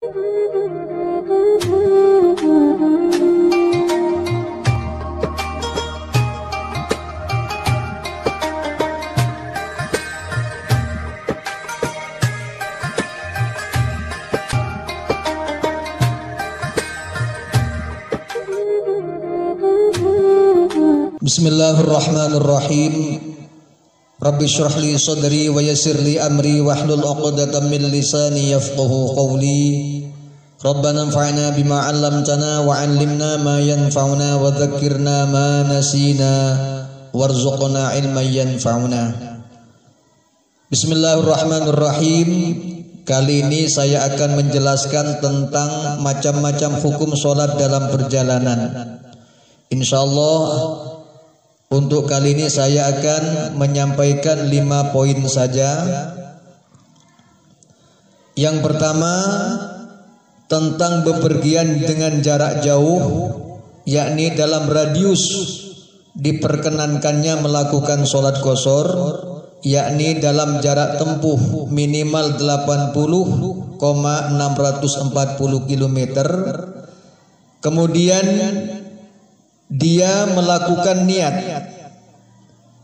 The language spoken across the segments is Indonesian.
Bismillahirrahmanirrahim. Rabbi shrah li sadri wa yassir li amri wahlul 'uqdatam min lisani yafqahu qawli. Rabbana anfa'na bima 'allamtana wa 'allimna ma yanfa'una wa dzakkirna ma nasina warzuqna 'ilman yanfa'una. Bismillahirrahmanirrahim. Kali ini saya akan menjelaskan tentang macam-macam hukum sholat dalam perjalanan. Insyaallah untuk kali ini saya akan menyampaikan 5 poin saja. Yang pertama tentang bepergian dengan jarak jauh, yakni dalam radius diperkenankannya melakukan sholat qashar, yakni dalam jarak tempuh minimal 80,640 km. Kemudian dia melakukan niat,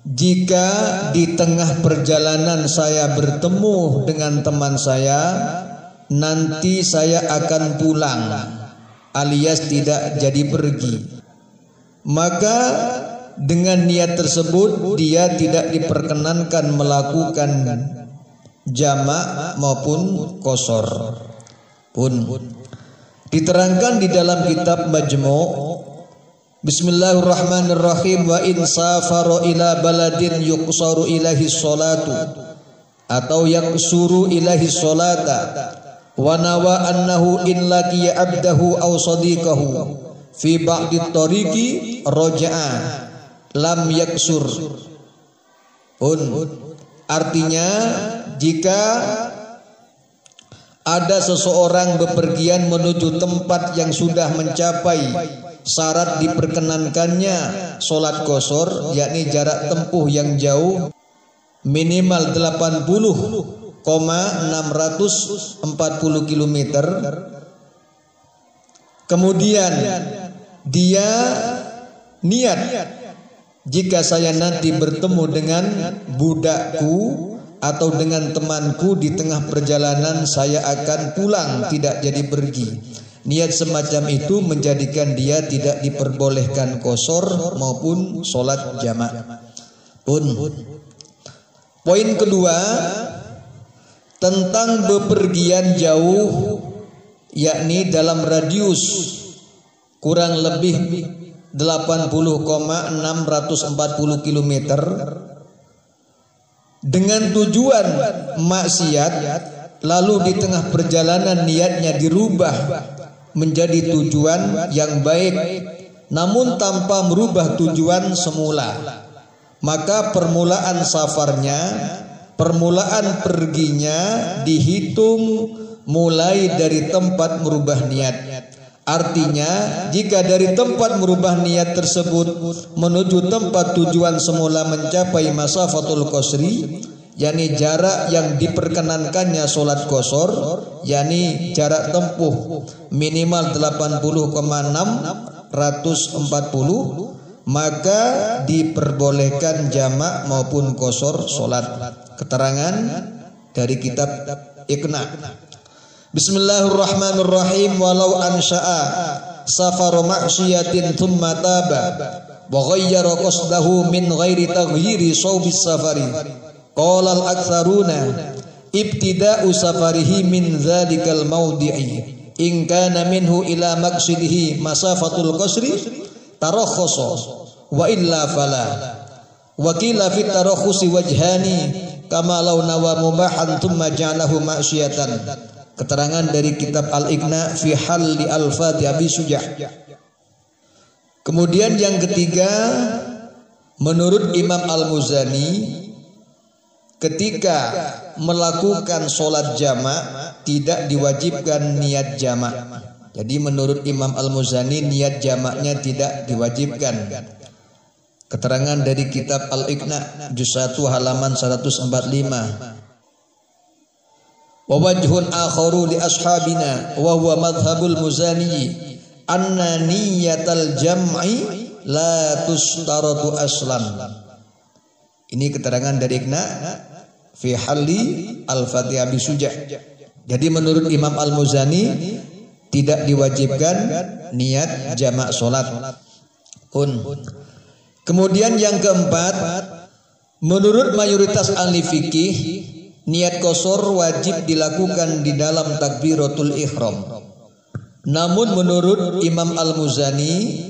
jika di tengah perjalanan saya bertemu dengan teman saya, nanti saya akan pulang alias tidak jadi pergi, maka dengan niat tersebut dia tidak diperkenankan melakukan jamak maupun qashar. Pun diterangkan di dalam kitab Majmu'. Bismillahirrahmanirrahim. Wa in safara ila baladin yuqsaru ilahi sholatu atau yaksuru ilahi sholata wa nawa annahu in laqiya abdahu aw sadiqahu fi ba'di tariqi raja'a lam yaksur. Artinya, jika ada seseorang bepergian menuju tempat yang sudah mencapai syarat diperkenankannya sholat qashar, yakni jarak tempuh yang jauh minimal 80,640 km. Kemudian dia niat, jika saya nanti bertemu dengan budakku atau dengan temanku di tengah perjalanan saya akan pulang tidak jadi pergi. Niat semacam itu menjadikan dia tidak diperbolehkan qashar maupun sholat jamak. Poin kedua tentang bepergian jauh, yakni dalam radius kurang lebih 80,640 km dengan tujuan maksiat, lalu di tengah perjalanan niatnya dirubah menjadi tujuan yang baik namun tanpa merubah tujuan semula, maka permulaan safarnya, permulaan perginya dihitung mulai dari tempat merubah niat. Artinya, jika dari tempat merubah niat tersebut menuju tempat tujuan semula mencapai masafatul qasri, yakni jarak yang diperkenankannya sholat qashar, yakni jarak tempuh minimal 80,640, maka diperbolehkan jamak maupun qashar sholat. Keterangan dari kitab Iqna. Bismillahirrahmanirrahim. Walau ansha'a safar ma'syiyatin thumma taba wa ghayyara qasdahu min ghairi taghyiri shawbis safari, qala al-aktsaruna ibtida'u safarihi min dzalikal mawdi'i in kana minhu ila maqsidihi masafatul qasri tarakhasa wa illa fala. Wa qila fit tarakhusi wajhani kama law nawa mubahan thumma ja'alahu ma'syiyatan. Keterangan dari kitab Al-Iqna fi halli al-Fatih Abi Sujah. Kemudian yang ketiga, menurut Imam Al-Muzani, ketika melakukan sholat jamak tidak diwajibkan niat jamak. Jadi menurut Imam Al-Muzani niat jamaknya tidak diwajibkan. Keterangan dari kitab Al-Iqna juz 1 halaman 145. Wa wajhun akharu li ashabina wa huwa madhhabul Muzani anna niyatal jam'i la tustaratu aslan. Ini keterangan dari Iqna fi halli al-Fatihah bisuja'. Jadi menurut Imam Al-Muzani tidak diwajibkan niat jamak salat. Kemudian yang keempat, menurut mayoritas ahli fikih, niat qasar wajib dilakukan di dalam takbiratul ihram. Namun menurut Imam Al-Muzani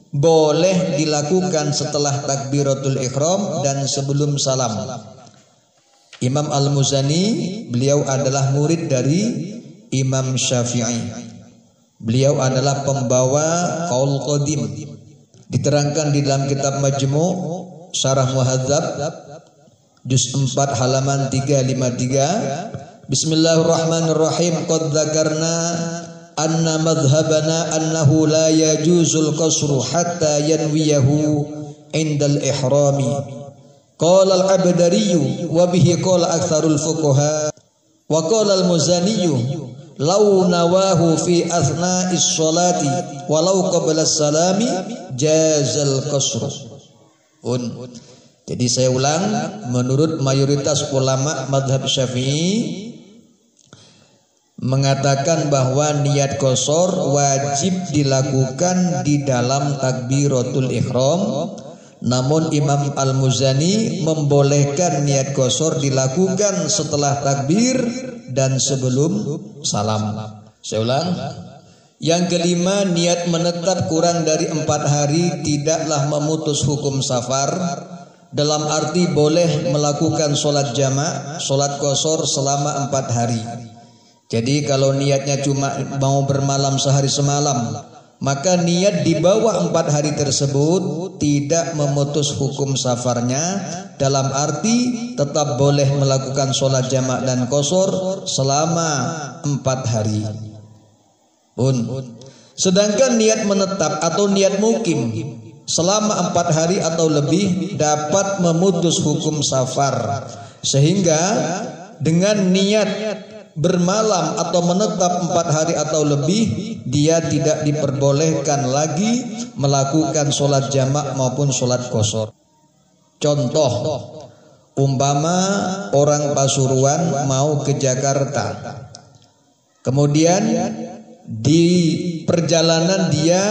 boleh dilakukan setelah takbiratul ihram dan sebelum salam. Imam Al-Muzani beliau adalah murid dari Imam Syafi'i. Beliau adalah pembawa qaul qadim. Diterangkan di dalam kitab Majmu' Syarah Muhadzab juz 4 halaman 353. Bismillahirrahmanirrahim. Qad dzakarna anna madhhabana annahu la yajuzul qasru hatta yanwiyahu indal ihrami. Qala al-Abdari wa bihi qala aktsarul fuqaha wa qala al-Muzani law nawahu fi athna'is sholati walau qabla salami jazal qasru. Jadi saya ulang, menurut mayoritas ulama mazhab Syafi'i mengatakan bahwa niat qasar wajib dilakukan di dalam takbiratul ihram. Namun Imam Al-Muzani membolehkan niat qasar dilakukan setelah takbir dan sebelum salam. Saya ulang. Yang kelima, niat menetap kurang dari 4 hari tidaklah memutus hukum safar. Dalam arti boleh melakukan sholat jamak, sholat qasar selama 4 hari. Jadi kalau niatnya cuma mau bermalam sehari semalam, maka niat di bawah 4 hari tersebut tidak memutus hukum safarnya. Dalam arti tetap boleh melakukan sholat jamak dan qasar selama 4 hari. Sedangkan niat menetap atau niat mukim selama 4 hari atau lebih dapat memutus hukum safar. Sehingga dengan niat bermalam atau menetap 4 hari atau lebih, dia tidak diperbolehkan lagi melakukan sholat jamak maupun sholat qasar. Contoh, umpama orang Pasuruan mau ke Jakarta, kemudian di perjalanan dia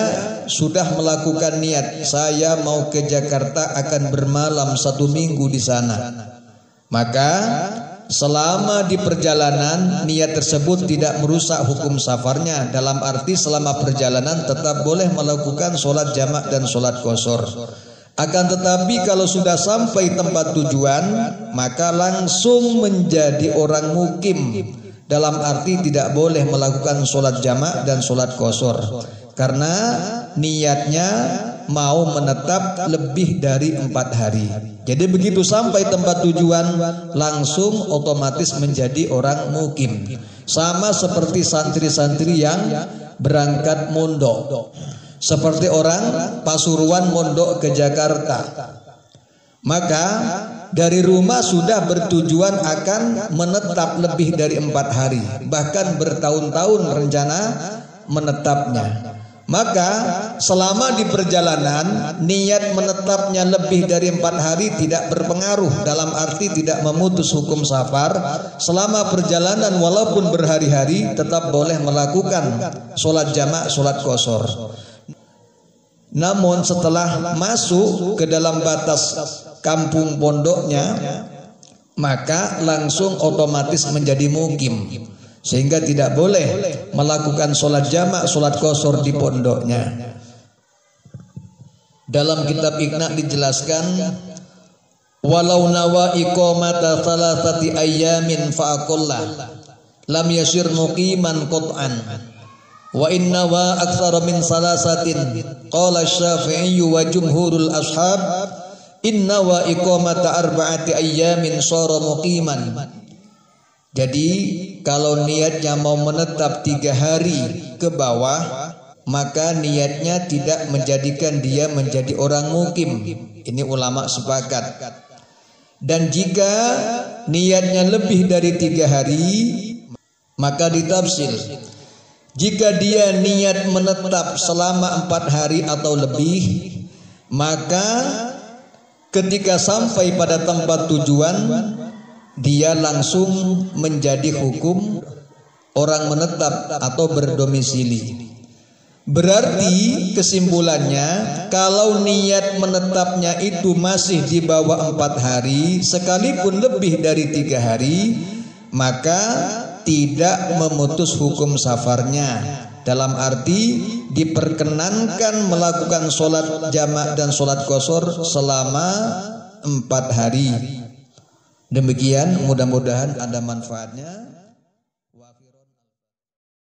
sudah melakukan niat, saya mau ke Jakarta akan bermalam 1 minggu di sana. Maka selama di perjalanan niat tersebut tidak merusak hukum safarnya. Dalam arti selama perjalanan tetap boleh melakukan sholat jamak dan sholat qasar. Akan tetapi kalau sudah sampai tempat tujuan, maka langsung menjadi orang mukim. Dalam arti tidak boleh melakukan sholat jamak dan sholat qasar, karena niatnya mau menetap lebih dari 4 hari. Jadi begitu sampai tempat tujuan langsung otomatis menjadi orang mukim. Sama seperti santri-santri yang berangkat mondok. Seperti orang Pasuruan mondok ke Jakarta. Maka dari rumah sudah bertujuan akan menetap lebih dari 4 hari. Bahkan bertahun-tahun rencana menetapnya. Maka selama di perjalanan niat menetapnya lebih dari 4 hari tidak berpengaruh, dalam arti tidak memutus hukum safar. Selama perjalanan walaupun berhari-hari tetap boleh melakukan sholat jamak, sholat qasar. Namun setelah masuk ke dalam batas kampung pondoknya, maka langsung otomatis menjadi mukim, sehingga tidak boleh melakukan sholat jamak, sholat qasar di pondoknya. Dalam kitab Iqna dijelaskan, walau nawa iqamata thalathati ayyamin fa'aqalla lam yasir muqiman qat'an wa inna wa aktsara min salasatin qala Syafi'i wa jumhurul ashab inna wa iqamata arba'ati ayyamin shara muqiman. Jadi kalau niatnya mau menetap 3 hari ke bawah, maka niatnya tidak menjadikan dia menjadi orang mukim. Ini ulama sepakat. Dan jika niatnya lebih dari 3 hari, Maka ditafsir, jika dia niat menetap selama 4 hari atau lebih, maka ketika sampai pada tempat tujuan, dia langsung menjadi hukum orang menetap atau berdomisili. Berarti kesimpulannya, kalau niat menetapnya itu masih di bawah 4 hari, sekalipun lebih dari 3 hari, maka tidak memutus hukum safarnya. Dalam arti diperkenankan melakukan sholat jamak dan sholat qashar selama 4 hari. Demikian, mudah-mudahan ada manfaatnya.